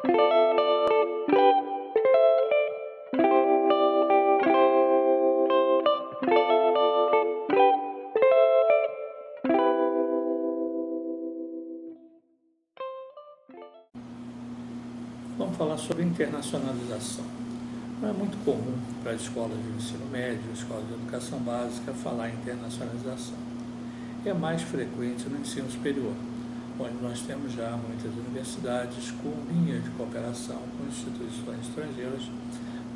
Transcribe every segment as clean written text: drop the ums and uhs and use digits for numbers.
Vamos falar sobre internacionalização. Não é muito comum para as escolas de ensino médio, escolas de educação básica, falar em internacionalização. É mais frequente no ensino superior, onde nós temos já muitas universidades com linhas de cooperação com instituições estrangeiras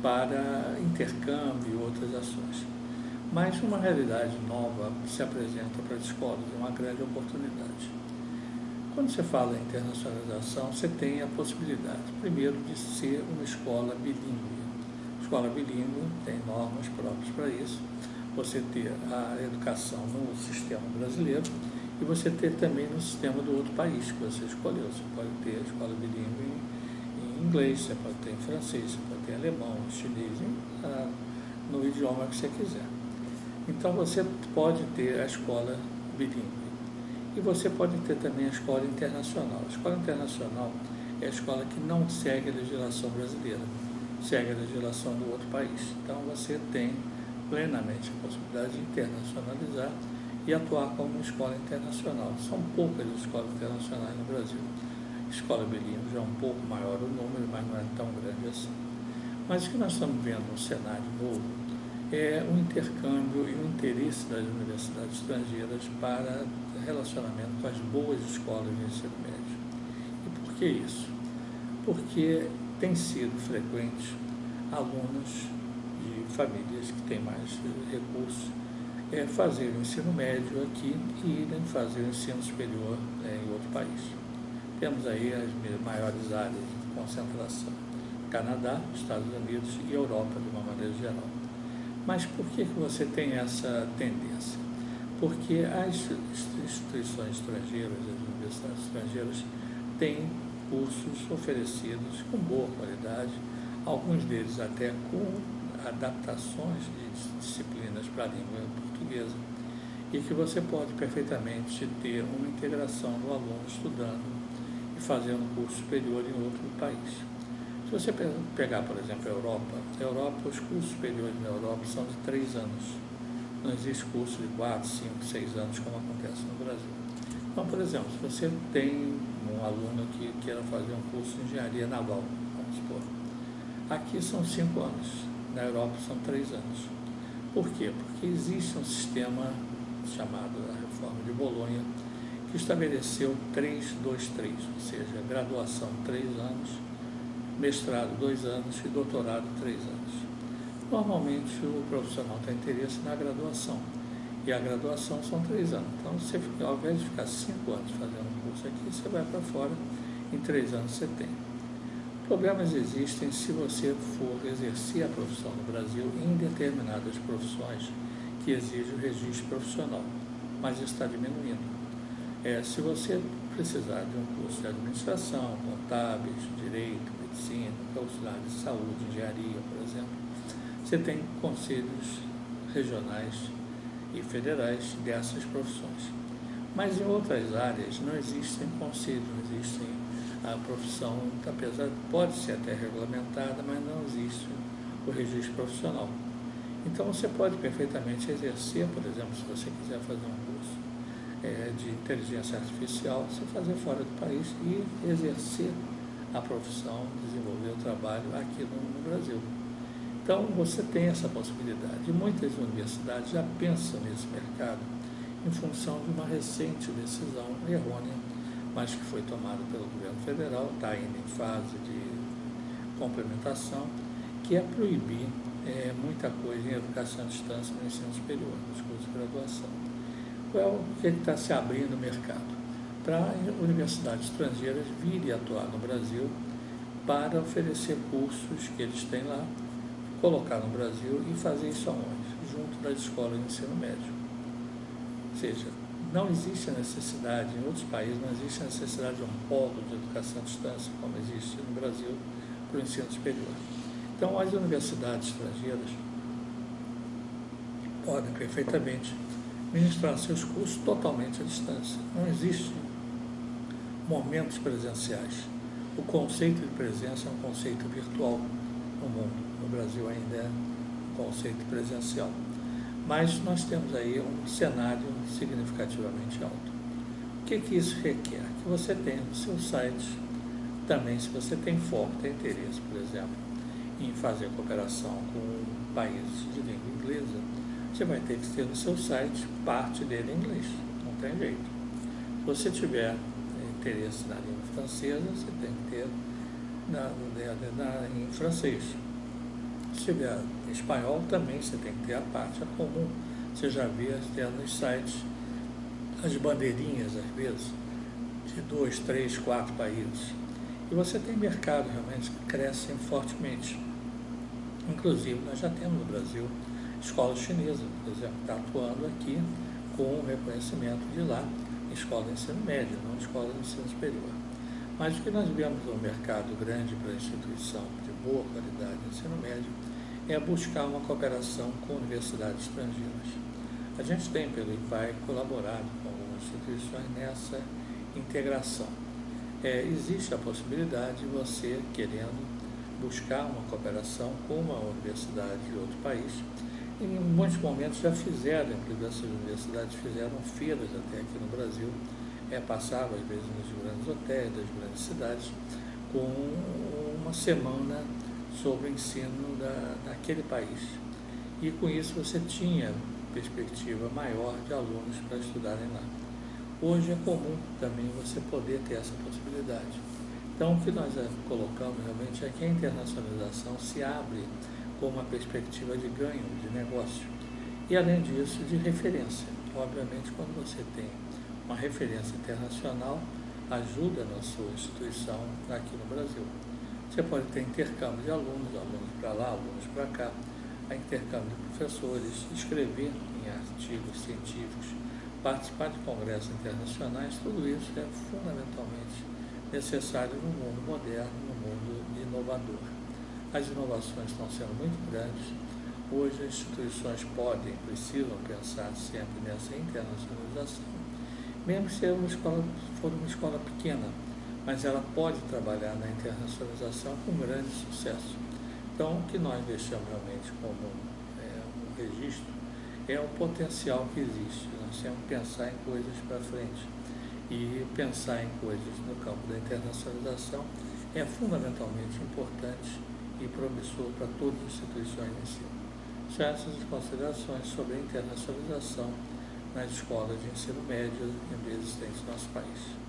para intercâmbio e outras ações. Mas uma realidade nova se apresenta para as escolas, é uma grande oportunidade. Quando você fala em internacionalização, você tem a possibilidade, primeiro, de ser uma escola bilíngue. Escola bilíngue tem normas próprias para isso. Você ter a educação no sistema brasileiro e você ter também no sistema do outro país que você escolheu. Você pode ter a escola bilíngue em inglês, você pode ter em francês, você pode ter em alemão, em chinês, no idioma que você quiser. Então você pode ter a escola bilíngue. E você pode ter também a escola internacional. A escola internacional é a escola que não segue a legislação brasileira, segue a legislação do outro país. Então você tem plenamente a possibilidade de internacionalizar e atuar como uma escola internacional. São poucas as escolas internacionais no Brasil. A escola bilíngue já é um pouco maior o número, mas não é tão grande assim. Mas o que nós estamos vendo no cenário novo é o intercâmbio e o interesse das universidades estrangeiras para relacionamento com as boas escolas de ensino médio. E por que isso? Porque tem sido frequente alunos de famílias que têm mais recursos fazer o ensino médio aqui e irem fazer o ensino superior em outro país. Temos aí as maiores áreas de concentração: Canadá, Estados Unidos e Europa, de uma maneira geral. Mas por que você tem essa tendência? Porque as instituições estrangeiras, as universidades estrangeiras, têm cursos oferecidos com boa qualidade, alguns deles até com adaptações de disciplinas para a língua portuguesa, e que você pode perfeitamente ter uma integração do aluno estudando e fazendo um curso superior em outro país. Se você pegar, por exemplo, a Europa, os cursos superiores na Europa são de 3 anos. Não existe curso de 4, 5, 6 anos, como acontece no Brasil. Então, por exemplo, se você tem um aluno que queira fazer um curso de engenharia naval, vamos supor, aqui são 5 anos, na Europa são 3 anos. Por quê? Porque existe um sistema chamado a Reforma de Bolonha, que estabeleceu 3-2-3, ou seja, graduação 3 anos, mestrado 2 anos e doutorado 3 anos. Normalmente o profissional tem interesse na graduação, e a graduação são 3 anos. Então, você, ao invés de ficar 5 anos fazendo um curso aqui, você vai para fora, em 3 anos você tem. Problemas existem se você for exercer a profissão no Brasil em determinadas profissões que exigem o registro profissional, mas isso está diminuindo. Se você precisar de um curso de administração, contábeis, direito, medicina, auxiliar de saúde, engenharia, por exemplo, você tem conselhos regionais e federais dessas profissões. Mas em outras áreas não existem conselhos, não existem a profissão, apesar de pode ser até regulamentada, mas não existe o registro profissional. Então você pode perfeitamente exercer, por exemplo, se você quiser fazer um curso de inteligência artificial, você fazer fora do país e exercer a profissão, desenvolver o trabalho aqui no Brasil. Então você tem essa possibilidade. E muitas universidades já pensam nesse mercado em função de uma recente decisão errônea, mas que foi tomada pelo governo federal, está ainda em fase de complementação, que é proibir muita coisa em educação à distância no ensino superior, nos cursos de graduação. Qual é o que está se abrindo no mercado? Para universidades estrangeiras virem atuar no Brasil para oferecer cursos que eles têm lá, colocar no Brasil e fazer isso aonde? Junto das escolas de ensino médio. Ou seja, não existe a necessidade, em outros países não existe a necessidade de um polo de educação à distância, como existe no Brasil, para o ensino superior. Então, as universidades estrangeiras podem perfeitamente ministrar seus cursos totalmente à distância. Não existem momentos presenciais. O conceito de presença é um conceito virtual no mundo. No Brasil ainda é um conceito presencial. Mas nós temos aí um cenário significativamente alto. O que isso requer? Que você tenha no seu site, também se você tem foco, tem interesse, por exemplo, em fazer cooperação com países de língua inglesa, você vai ter que ter no seu site parte dele em inglês, não tem jeito. Se você tiver interesse na língua francesa, você tem que ter em francês. Se tiver em espanhol, também você tem que ter a parte comum. Você já vê nos sites as bandeirinhas, às vezes, de 2, 3, 4 países. E você tem mercados realmente que crescem fortemente. Inclusive, nós já temos no Brasil escola chinesa, por exemplo, está atuando aqui com o reconhecimento de lá, escola de ensino médio, não escola de ensino superior. Mas o que nós vemos no mercado grande para a instituição de boa qualidade de ensino médio é buscar uma cooperação com universidades estrangeiras. A gente tem, pelo IPAE, colaborado com algumas instituições nessa integração. Existe a possibilidade de você, querendo buscar uma cooperação com uma universidade de outro país, e em muitos momentos já fizeram, inclusive essas universidades fizeram feiras até aqui no Brasil, passavam às vezes nos grandes hotéis das grandes cidades, com uma semana sobre o ensino daquele país. E com isso você tinha perspectiva maior de alunos para estudarem lá. Hoje é comum também você poder ter essa possibilidade. Então, o que nós colocamos realmente é que a internacionalização se abre com uma perspectiva de ganho, de negócio. E, além disso, de referência. Obviamente, quando você tem uma referência internacional, ajuda na sua instituição aqui no Brasil. Você pode ter intercâmbio de alunos para lá, alunos para cá, intercâmbio de professores, escrever em artigos científicos, participar de congressos internacionais, tudo isso é fundamentalmente necessário no mundo moderno, no mundo inovador. As inovações estão sendo muito grandes. Hoje as instituições precisam pensar sempre nessa internacionalização, mesmo se for uma escola pequena, mas ela pode trabalhar na internacionalização com grande sucesso. Então, o que nós deixamos realmente como um registro é o potencial que existe. Nós temos que pensar em coisas para frente. E pensar em coisas no campo da internacionalização é fundamentalmente importante e promissor para todas as instituições de ensino. São essas as considerações sobre a internacionalização nas escolas de ensino médio existentes no nosso país.